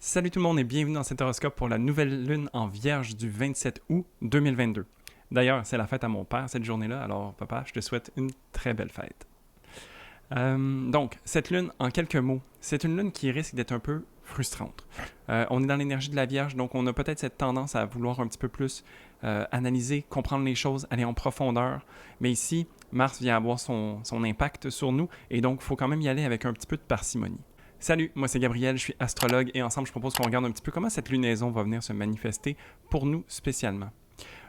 Salut tout le monde et bienvenue dans cet horoscope pour la nouvelle lune en Vierge du 27 août 2022. D'ailleurs, c'est la fête à mon père cette journée-là, alors papa, je te souhaite une très belle fête. Donc, cette lune, en quelques mots, c'est une lune qui risque d'être un peu frustrante. On est dans l'énergie de la Vierge, donc on a peut-être cette tendance à vouloir un petit peu plus analyser, comprendre les choses, aller en profondeur. Mais ici, Mars vient avoir son impact sur nous et donc il faut quand même y aller avec un petit peu de parcimonie. Salut, moi c'est Gabriel, je suis astrologue et ensemble je propose qu'on regarde un petit peu comment cette lunaison va venir se manifester pour nous spécialement.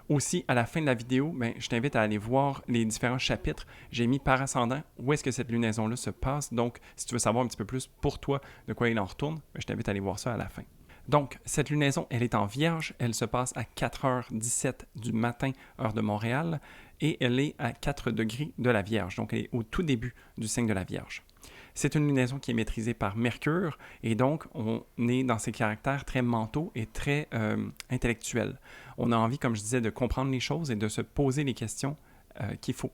Aussi, à la fin de la vidéo, je t'invite à aller voir les différents chapitres. J'ai mis par ascendant où est-ce que cette lunaison-là se passe. Donc, si tu veux savoir un petit peu plus pour toi de quoi il en retourne, je t'invite à aller voir ça à la fin. Donc, cette lunaison, elle est en Vierge. Elle se passe à 4h17 du matin, heure de Montréal, et elle est à 4 degrés de la Vierge. Donc, elle est au tout début du signe de la Vierge. C'est une lunaison qui est maîtrisée par Mercure et donc on est dans ses caractères très mentaux et très intellectuels. On a envie, comme je disais, de comprendre les choses et de se poser les questions qu'il faut.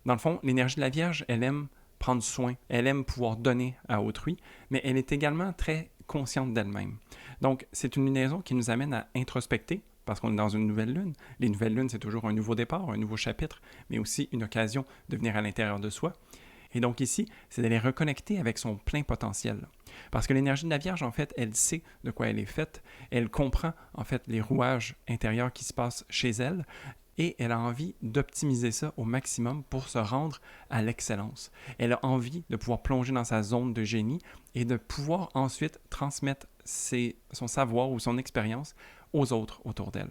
Dans le fond, l'énergie de la Vierge, elle aime prendre soin, elle aime pouvoir donner à autrui, mais elle est également très consciente d'elle-même. Donc, c'est une lunaison qui nous amène à introspecter, parce qu'on est dans une nouvelle lune. Les nouvelles lunes, c'est toujours un nouveau départ, un nouveau chapitre, mais aussi une occasion de venir à l'intérieur de soi. Et donc ici, c'est d'aller reconnecter avec son plein potentiel. Parce que l'énergie de la Vierge, en fait, elle sait de quoi elle est faite, elle comprend en fait les rouages intérieurs qui se passent chez elle, et elle a envie d'optimiser ça au maximum pour se rendre à l'excellence. Elle a envie de pouvoir plonger dans sa zone de génie et de pouvoir ensuite transmettre son savoir ou son expérience aux autres autour d'elle.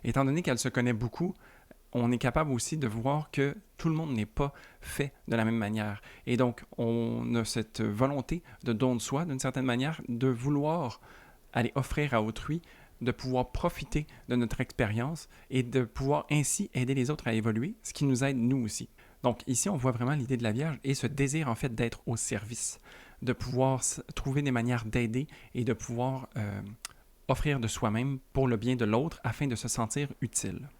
Étant donné qu'elle se connaît beaucoup, on est capable aussi de voir que tout le monde n'est pas fait de la même manière. Et donc, on a cette volonté de don de soi, d'une certaine manière, de vouloir aller offrir à autrui, de pouvoir profiter de notre expérience et de pouvoir ainsi aider les autres à évoluer, ce qui nous aide nous aussi. Donc ici, on voit vraiment l'idée de la Vierge et ce désir en fait d'être au service, de pouvoir trouver des manières d'aider et de pouvoir offrir de soi-même pour le bien de l'autre afin de se sentir utile.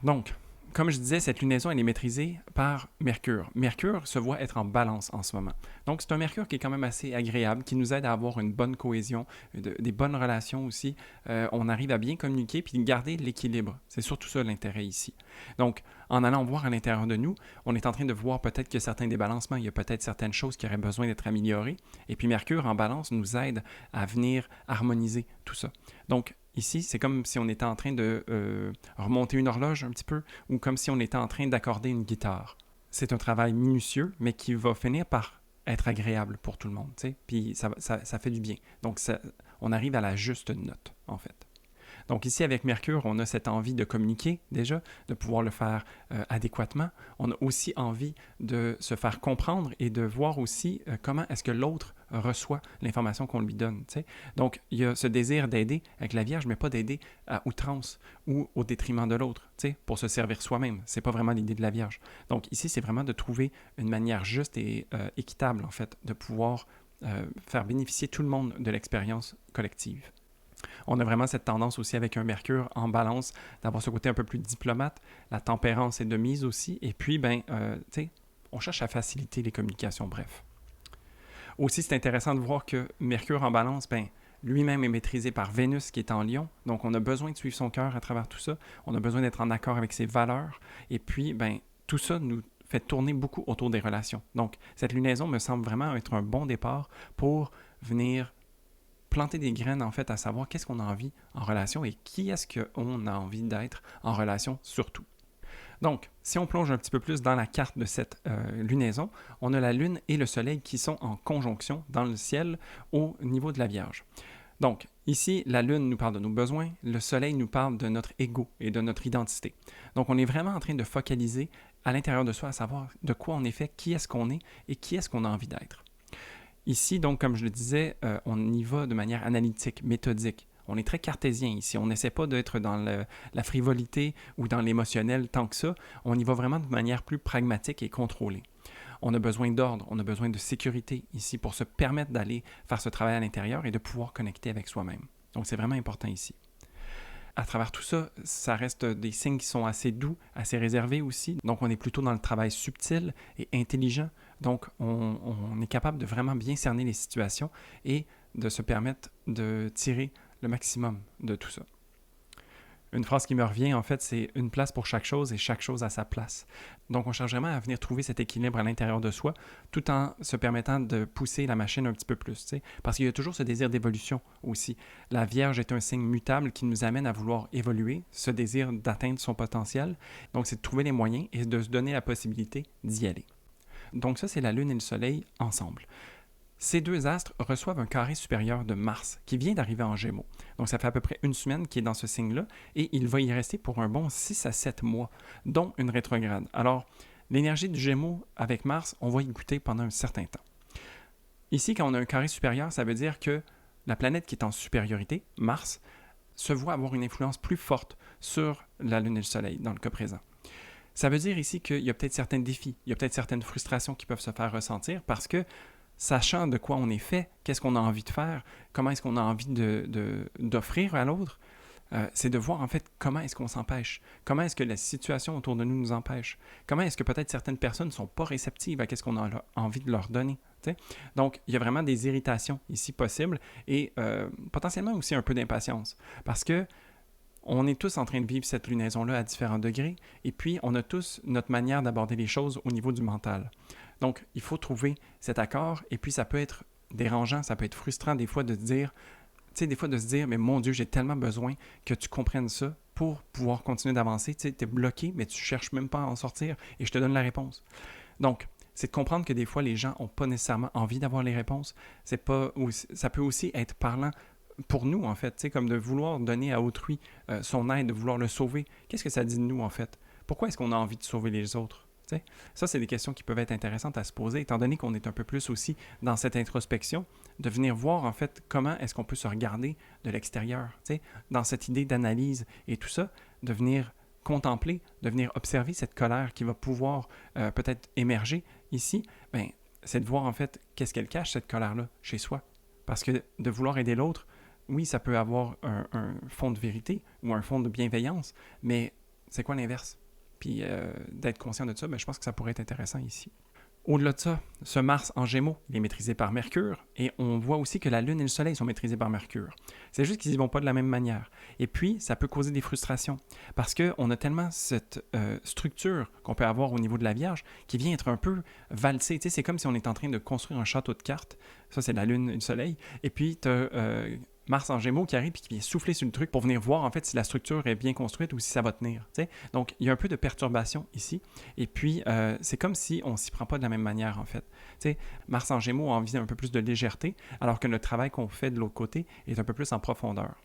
Donc, comme je disais, cette lunaison, elle est maîtrisée par Mercure. Mercure se voit être en balance en ce moment. Donc, c'est un Mercure qui est quand même assez agréable, qui nous aide à avoir une bonne cohésion, des bonnes relations aussi. On arrive à bien communiquer puis garder l'équilibre. C'est surtout ça l'intérêt ici. Donc, en allant voir à l'intérieur de nous, on est en train de voir peut-être qu'il y a certains débalancements, il y a peut-être certaines choses qui auraient besoin d'être améliorées. Et puis, Mercure en balance nous aide à venir harmoniser tout ça. Donc, ici, c'est comme si on était en train de remonter une horloge un petit peu, ou comme si on était en train d'accorder une guitare. C'est un travail minutieux, mais qui va finir par être agréable pour tout le monde, tu sais, puis ça fait du bien. Donc, on arrive à la juste note, en fait. Donc ici, avec Mercure, on a cette envie de communiquer déjà, de pouvoir le faire adéquatement. On a aussi envie de se faire comprendre et de voir aussi comment est-ce que l'autre reçoit l'information qu'on lui donne. T'sais. Donc, il y a ce désir d'aider avec la Vierge, mais pas d'aider à outrance ou au détriment de l'autre, pour se servir soi-même. C'est pas vraiment l'idée de la Vierge. Donc ici, c'est vraiment de trouver une manière juste et équitable, en fait, de pouvoir faire bénéficier tout le monde de l'expérience collective. On a vraiment cette tendance aussi avec un Mercure en balance d'avoir ce côté un peu plus diplomate. La tempérance est de mise aussi. Et puis, on cherche à faciliter les communications, bref. Aussi, c'est intéressant de voir que Mercure en balance, lui-même est maîtrisé par Vénus qui est en Lion. Donc, on a besoin de suivre son cœur à travers tout ça. On a besoin d'être en accord avec ses valeurs. Et puis, tout ça nous fait tourner beaucoup autour des relations. Donc, cette lunaison me semble vraiment être un bon départ pour venir planter des graines, en fait, à savoir qu'est-ce qu'on a envie en relation et qui est-ce qu'on a envie d'être en relation surtout. Donc, si on plonge un petit peu plus dans la carte de cette lunaison, on a la Lune et le Soleil qui sont en conjonction dans le ciel au niveau de la Vierge. Donc, ici, la Lune nous parle de nos besoins, le Soleil nous parle de notre ego et de notre identité. Donc, on est vraiment en train de focaliser à l'intérieur de soi à savoir de quoi on est fait, qui est-ce qu'on est et qui est-ce qu'on a envie d'être. Ici, donc, comme je le disais, on y va de manière analytique, méthodique. On est très cartésien ici. On n'essaie pas d'être dans la frivolité ou dans l'émotionnel tant que ça. On y va vraiment de manière plus pragmatique et contrôlée. On a besoin d'ordre, on a besoin de sécurité ici pour se permettre d'aller faire ce travail à l'intérieur et de pouvoir connecter avec soi-même. Donc, c'est vraiment important ici. À travers tout ça, ça reste des signes qui sont assez doux, assez réservés aussi. Donc, on est plutôt dans le travail subtil et intelligent Donc, on est capable de vraiment bien cerner les situations et de se permettre de tirer le maximum de tout ça. Une phrase qui me revient, en fait, c'est « une place pour chaque chose et chaque chose à sa place ». Donc, on cherche vraiment à venir trouver cet équilibre à l'intérieur de soi, tout en se permettant de pousser la machine un petit peu plus, t'sais. Parce qu'il y a toujours ce désir d'évolution aussi. La Vierge est un signe mutable qui nous amène à vouloir évoluer, ce désir d'atteindre son potentiel. Donc, c'est de trouver les moyens et de se donner la possibilité d'y aller. Donc ça, c'est la Lune et le Soleil ensemble. Ces deux astres reçoivent un carré supérieur de Mars qui vient d'arriver en Gémeaux. Donc ça fait à peu près une semaine qu'il est dans ce signe-là et il va y rester pour un bon 6 à 7 mois, dont une rétrograde. Alors, l'énergie du Gémeaux avec Mars, on va y goûter pendant un certain temps. Ici, quand on a un carré supérieur, ça veut dire que la planète qui est en supériorité, Mars, se voit avoir une influence plus forte sur la Lune et le Soleil dans le cas présent. Ça veut dire ici qu'il y a peut-être certains défis, il y a peut-être certaines frustrations qui peuvent se faire ressentir parce que, sachant de quoi on est fait, qu'est-ce qu'on a envie de faire, comment est-ce qu'on a envie d'offrir à l'autre, c'est de voir en fait comment est-ce qu'on s'empêche, comment est-ce que la situation autour de nous nous empêche, comment est-ce que peut-être certaines personnes ne sont pas réceptives à ce qu'on a envie de leur donner. T'sais? Donc, il y a vraiment des irritations ici possibles et potentiellement aussi un peu d'impatience parce que on est tous en train de vivre cette lunaison-là à différents degrés, et puis on a tous notre manière d'aborder les choses au niveau du mental. Donc, il faut trouver cet accord, et puis ça peut être dérangeant, ça peut être frustrant des fois de se dire, mais mon Dieu, j'ai tellement besoin que tu comprennes ça pour pouvoir continuer d'avancer. Tu es bloqué, mais tu cherches même pas à en sortir, et je te donne la réponse. Donc, c'est de comprendre que des fois, les gens n'ont pas nécessairement envie d'avoir les réponses. Ça peut aussi être parlant pour nous, en fait, comme de vouloir donner à autrui son aide, de vouloir le sauver. Qu'est-ce que ça dit de nous, en fait? Pourquoi est-ce qu'on a envie de sauver les autres? T'sais? Ça, c'est des questions qui peuvent être intéressantes à se poser, étant donné qu'on est un peu plus aussi dans cette introspection, de venir voir, en fait, comment est-ce qu'on peut se regarder de l'extérieur, dans cette idée d'analyse et tout ça, de venir contempler, de venir observer cette colère qui va pouvoir peut-être émerger ici, c'est de voir, en fait, qu'est-ce qu'elle cache, cette colère-là, chez soi. Parce que de vouloir aider l'autre, oui, ça peut avoir un fond de vérité ou un fond de bienveillance, mais c'est quoi l'inverse? Puis d'être conscient de ça, je pense que ça pourrait être intéressant ici. Au-delà de ça, ce Mars en Gémeaux, il est maîtrisé par Mercure, et on voit aussi que la Lune et le Soleil sont maîtrisés par Mercure. C'est juste qu'ils n'y vont pas de la même manière. Et puis, ça peut causer des frustrations, parce qu'on a tellement cette structure qu'on peut avoir au niveau de la Vierge qui vient être un peu valsée. Tu sais, c'est comme si on est en train de construire un château de cartes. Ça, c'est la Lune et le Soleil. Et puis, tu as Mars en Gémeaux qui arrive et qui vient souffler sur le truc pour venir voir en fait si la structure est bien construite ou si ça va tenir. T'sais? Donc, il y a un peu de perturbation ici. Et puis, c'est comme si on ne s'y prend pas de la même manière en fait. T'sais, Mars en Gémeaux a envie d'un peu plus de légèreté, alors que le travail qu'on fait de l'autre côté est un peu plus en profondeur.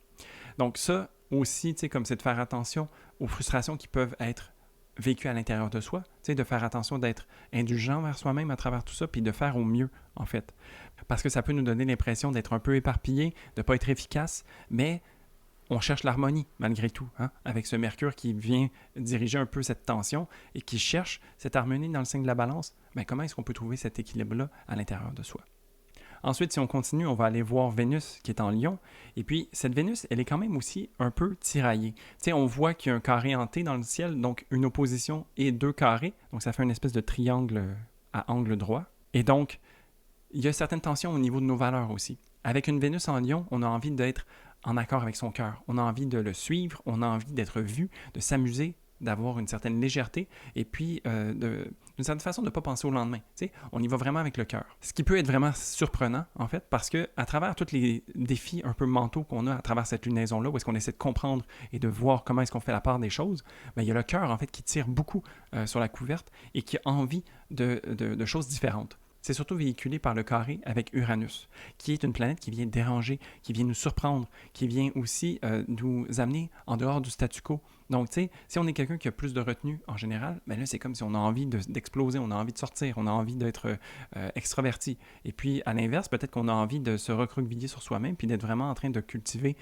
Donc ça aussi, comme c'est de faire attention aux frustrations qui peuvent être vécues à l'intérieur de soi, de faire attention d'être indulgent vers soi-même à travers tout ça, puis de faire au mieux en fait. Parce que ça peut nous donner l'impression d'être un peu éparpillé, de ne pas être efficace, mais on cherche l'harmonie malgré tout, avec ce Mercure qui vient diriger un peu cette tension et qui cherche cette harmonie dans le signe de la Balance. Comment est-ce qu'on peut trouver cet équilibre-là à l'intérieur de soi? Ensuite, si on continue, on va aller voir Vénus qui est en Lion. Et puis, cette Vénus, elle est quand même aussi un peu tiraillée. On voit qu'il y a un carré hanté dans le ciel, donc une opposition et deux carrés. Donc, ça fait une espèce de triangle à angle droit. Et donc, il y a certaines tensions au niveau de nos valeurs aussi. Avec une Vénus en Lion, on a envie d'être en accord avec son cœur. On a envie de le suivre, on a envie d'être vu, de s'amuser, d'avoir une certaine légèreté et puis d'une certaine façon de ne pas penser au lendemain. T'sais, on y va vraiment avec le cœur. Ce qui peut être vraiment surprenant, en fait, parce que à travers tous les défis un peu mentaux qu'on a à travers cette lunaison-là, où est-ce qu'on essaie de comprendre et de voir comment est-ce qu'on fait la part des choses, il y a le cœur, en fait, qui tire beaucoup sur la couverte et qui a envie de choses différentes. C'est surtout véhiculé par le carré avec Uranus, qui est une planète qui vient déranger, qui vient nous surprendre, qui vient aussi nous amener en dehors du statu quo. Donc, tu sais, si on est quelqu'un qui a plus de retenue en général, là, c'est comme si on a envie d'exploser, on a envie de sortir, on a envie d'être extraverti. Et puis, à l'inverse, peut-être qu'on a envie de se recroqueviller sur soi-même, puis d'être vraiment en train de cultiver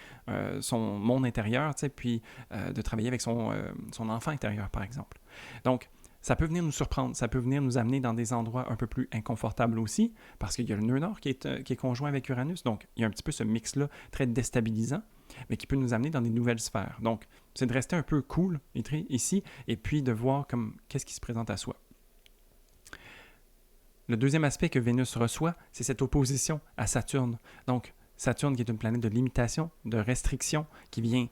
son monde intérieur, tu sais, puis de travailler avec son enfant intérieur, par exemple. Donc, ça peut venir nous surprendre, ça peut venir nous amener dans des endroits un peu plus inconfortables aussi, parce qu'il y a le nœud nord qui est conjoint avec Uranus, donc il y a un petit peu ce mix-là très déstabilisant, mais qui peut nous amener dans des nouvelles sphères. Donc, c'est de rester un peu cool ici, et puis de voir qu'est-ce qui se présente à soi. Le deuxième aspect que Vénus reçoit, c'est cette opposition à Saturne. Donc, Saturne qui est une planète de limitation, de restriction, qui vient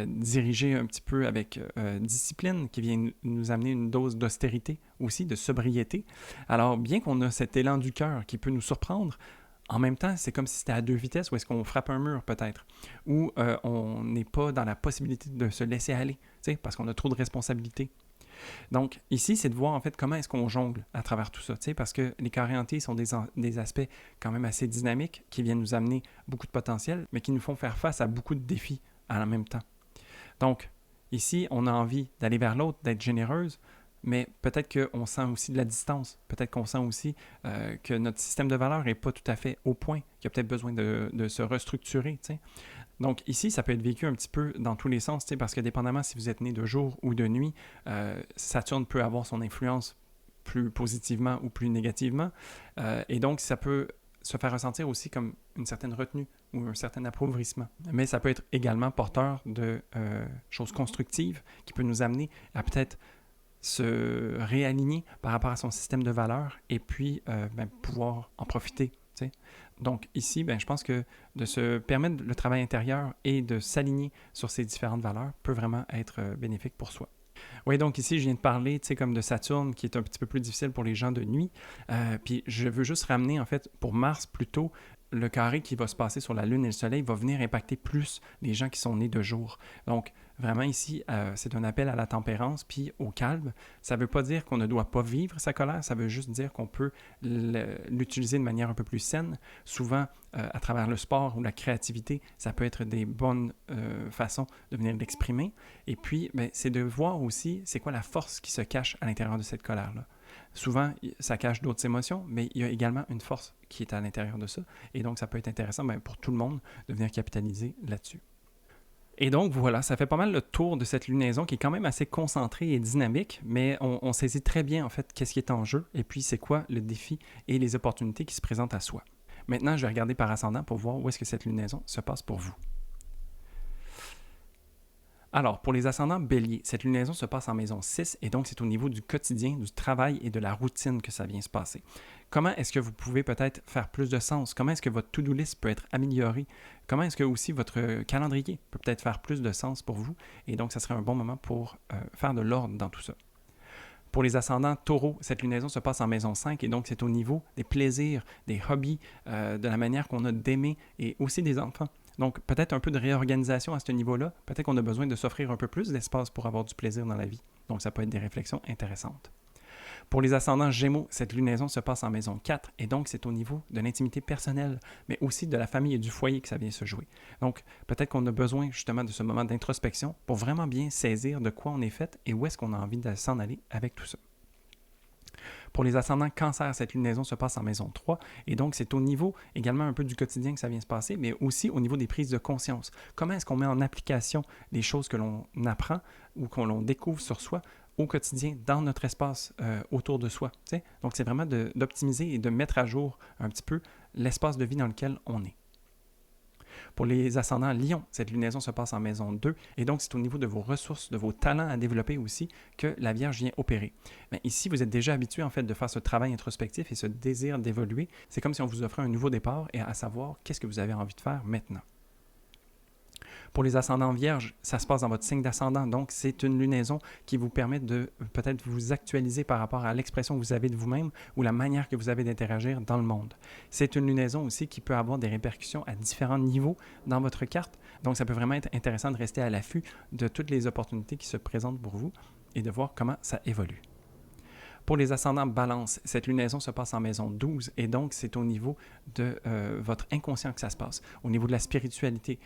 diriger un petit peu avec discipline, qui vient nous amener une dose d'austérité aussi, de sobriété. Alors, bien qu'on a cet élan du cœur qui peut nous surprendre, en même temps, c'est comme si c'était à deux vitesses, où est-ce qu'on frappe un mur peut-être, ou on n'est pas dans la possibilité de se laisser aller, parce qu'on a trop de responsabilités. Donc, ici, c'est de voir en fait comment est-ce qu'on jongle à travers tout ça, parce que les carrés entiers sont des aspects quand même assez dynamiques qui viennent nous amener beaucoup de potentiel, mais qui nous font faire face à beaucoup de défis à la même temps. Donc, ici, on a envie d'aller vers l'autre, d'être généreuse, mais peut-être qu'on sent aussi de la distance, peut-être qu'on sent aussi que notre système de valeurs n'est pas tout à fait au point, qu'il y a peut-être besoin de se restructurer, t'sais. Donc ici, ça peut être vécu un petit peu dans tous les sens, parce que dépendamment si vous êtes né de jour ou de nuit, Saturne peut avoir son influence plus positivement ou plus négativement. Et donc, ça peut se faire ressentir aussi comme une certaine retenue ou un certain appauvrissement. Mais ça peut être également porteur de choses constructives qui peut nous amener à peut-être se réaligner par rapport à son système de valeurs et puis pouvoir en profiter. T'sais. Donc ici, je pense que de se permettre le travail intérieur et de s'aligner sur ces différentes valeurs peut vraiment être bénéfique pour soi. Oui, donc ici, je viens de parler, comme de Saturne, qui est un petit peu plus difficile pour les gens de nuit. Puis je veux juste ramener, en fait, pour Mars, plutôt, le carré qui va se passer sur la Lune et le Soleil va venir impacter plus les gens qui sont nés de jour. Donc, vraiment ici, c'est un appel à la tempérance puis au calme. Ça ne veut pas dire qu'on ne doit pas vivre sa colère, ça veut juste dire qu'on peut l'utiliser de manière un peu plus saine. Souvent, à travers le sport ou la créativité, ça peut être des bonnes façons de venir l'exprimer. Et puis, c'est de voir aussi c'est quoi la force qui se cache à l'intérieur de cette colère-là. Souvent, ça cache d'autres émotions, mais il y a également une force qui est à l'intérieur de ça. Et donc, ça peut être intéressant pour tout le monde de venir capitaliser là-dessus. Et donc, voilà, ça fait pas mal le tour de cette lunaison qui est quand même assez concentrée et dynamique, mais on saisit très bien, en fait, qu'est-ce qui est en jeu et puis c'est quoi le défi et les opportunités qui se présentent à soi. Maintenant, je vais regarder par ascendant pour voir où est-ce que cette lunaison se passe pour vous. Alors, pour les ascendants béliers, cette lunaison se passe en maison 6 et donc c'est au niveau du quotidien, du travail et de la routine que ça vient se passer. Comment est-ce que vous pouvez peut-être faire plus de sens? Comment est-ce que votre to-do list peut être améliorée? Comment est-ce que aussi votre calendrier peut peut-être faire plus de sens pour vous? Et donc, ça serait un bon moment pour faire de l'ordre dans tout ça. Pour les ascendants taureaux, cette lunaison se passe en maison 5 et donc c'est au niveau des plaisirs, des hobbies, de la manière qu'on a d'aimer et aussi des enfants. Donc, peut-être un peu de réorganisation à ce niveau-là. Peut-être qu'on a besoin de s'offrir un peu plus d'espace pour avoir du plaisir dans la vie. Donc, ça peut être des réflexions intéressantes. Pour les ascendants Gémeaux, cette lunaison se passe en maison 4 et donc c'est au niveau de l'intimité personnelle, mais aussi de la famille et du foyer que ça vient se jouer. Donc, peut-être qu'on a besoin justement de ce moment d'introspection pour vraiment bien saisir de quoi on est fait et où est-ce qu'on a envie de s'en aller avec tout ça. Pour les ascendants Cancer, cette lunaison se passe en maison 3 et donc c'est au niveau également un peu du quotidien que ça vient se passer, mais aussi au niveau des prises de conscience. Comment est-ce qu'on met en application les choses que l'on apprend ou qu'on découvre sur soi au quotidien, dans notre espace autour de soi. T'sais? Donc c'est vraiment d'optimiser et de mettre à jour un petit peu l'espace de vie dans lequel on est. Pour les ascendants Lion, cette lunaison se passe en maison 2 et donc c'est au niveau de vos ressources, de vos talents à développer aussi que la Vierge vient opérer. Mais ici, vous êtes déjà habitué en fait de faire ce travail introspectif et ce désir d'évoluer. C'est comme si on vous offrait un nouveau départ et à savoir qu'est-ce que vous avez envie de faire maintenant. Pour les ascendants vierges, ça se passe dans votre signe d'ascendant, donc c'est une lunaison qui vous permet de peut-être vous actualiser par rapport à l'expression que vous avez de vous-même ou la manière que vous avez d'interagir dans le monde. C'est une lunaison aussi qui peut avoir des répercussions à différents niveaux dans votre carte, donc ça peut vraiment être intéressant de rester à l'affût de toutes les opportunités qui se présentent pour vous et de voir comment ça évolue. Pour les ascendants balance, cette lunaison se passe en maison 12 et donc c'est au niveau de votre inconscient que ça se passe, au niveau de la spiritualité.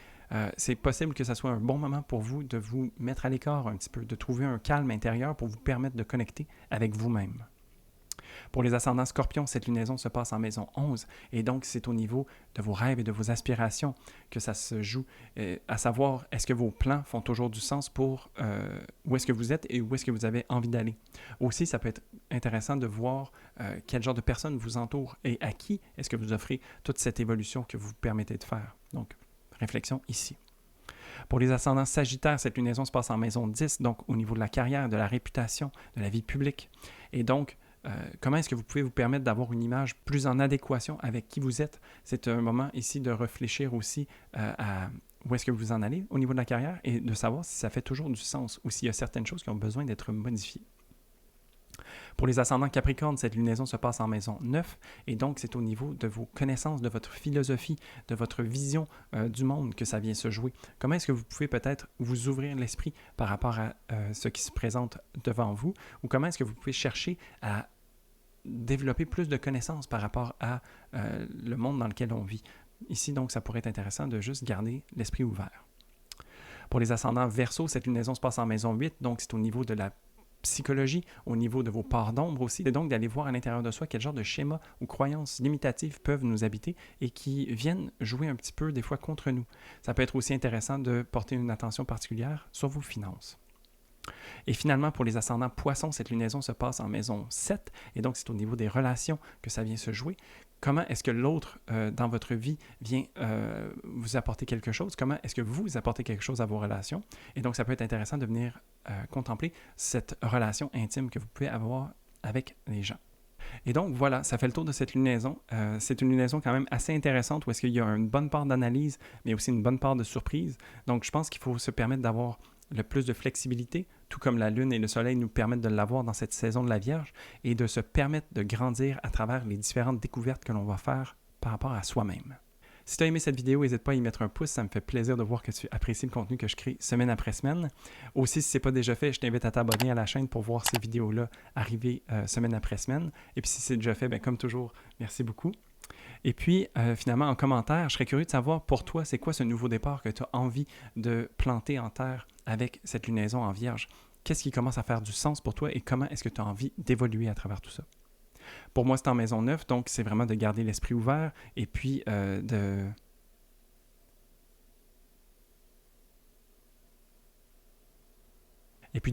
C'est possible que ça soit un bon moment pour vous de vous mettre à l'écart un petit peu, de trouver un calme intérieur pour vous permettre de connecter avec vous-même. Pour les ascendants scorpions, cette lunaison se passe en maison 11 et donc c'est au niveau de vos rêves et de vos aspirations que ça se joue, à savoir est-ce que vos plans font toujours du sens pour où est-ce que vous êtes et où est-ce que vous avez envie d'aller. Aussi, ça peut être intéressant de voir quel genre de personnes vous entourent et à qui est-ce que vous offrez toute cette évolution que vous vous permettez de faire. Donc, réflexion ici. Pour les ascendants sagittaires, cette lunaison se passe en maison 10, donc au niveau de la carrière, de la réputation, de la vie publique. Et donc, comment est-ce que vous pouvez vous permettre d'avoir une image plus en adéquation avec qui vous êtes. C'est un moment ici de réfléchir aussi à où est-ce que vous en allez au niveau de la carrière et de savoir si ça fait toujours du sens ou s'il y a certaines choses qui ont besoin d'être modifiées. Pour les ascendants Capricorne, cette lunaison se passe en maison 9 et donc c'est au niveau de vos connaissances, de votre philosophie, de votre vision du monde que ça vient se jouer. Comment est-ce que vous pouvez peut-être vous ouvrir l'esprit par rapport à ce qui se présente devant vous ou comment est-ce que vous pouvez chercher à développer plus de connaissances par rapport à le monde dans lequel on vit. Ici, donc, ça pourrait être intéressant de juste garder l'esprit ouvert. Pour les ascendants Verseau, cette lunaison se passe en maison 8, donc c'est au niveau de la psychologie, au niveau de vos parts d'ombre aussi. C'est donc d'aller voir à l'intérieur de soi quel genre de schémas ou croyances limitatives peuvent nous habiter et qui viennent jouer un petit peu des fois contre nous. Ça peut être aussi intéressant de porter une attention particulière sur vos finances. Et finalement, pour les ascendants Poissons, cette lunaison se passe en maison 7, et donc c'est au niveau des relations que ça vient se jouer. Comment est-ce que l'autre dans votre vie vient vous apporter quelque chose? Comment est-ce que vous apportez quelque chose à vos relations? Et donc, ça peut être intéressant de venir contempler cette relation intime que vous pouvez avoir avec les gens. Et donc, voilà, ça fait le tour de cette lunaison. C'est une lunaison quand même assez intéressante où est-ce qu'il y a une bonne part d'analyse, mais aussi une bonne part de surprise. Donc, je pense qu'il faut se permettre d'avoir le plus de flexibilité, tout comme la Lune et le Soleil nous permettent de l'avoir dans cette saison de la Vierge, et de se permettre de grandir à travers les différentes découvertes que l'on va faire par rapport à soi-même. Si tu as aimé cette vidéo, n'hésite pas à y mettre un pouce, ça me fait plaisir de voir que tu apprécies le contenu que je crée semaine après semaine. Aussi, si ce n'est pas déjà fait, je t'invite à t'abonner à la chaîne pour voir ces vidéos-là arriver semaine après semaine. Et puis si c'est déjà fait, bien, comme toujours, merci beaucoup. Et puis, finalement, en commentaire, je serais curieux de savoir pour toi, c'est quoi ce nouveau départ que tu as envie de planter en terre avec cette lunaison en Vierge? Qu'est-ce qui commence à faire du sens pour toi et comment est-ce que tu as envie d'évoluer à travers tout ça? Pour moi, c'est en maison 9, donc c'est vraiment de garder l'esprit ouvert et puis de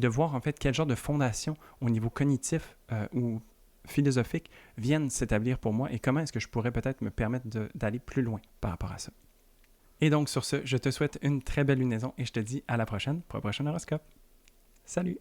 voir en fait quel genre de fondation au niveau cognitif ou philosophiques viennent s'établir pour moi et comment est-ce que je pourrais peut-être me permettre d'aller plus loin par rapport à ça. Et donc sur ce, je te souhaite une très belle lunaison et je te dis à la prochaine pour un prochain horoscope. Salut!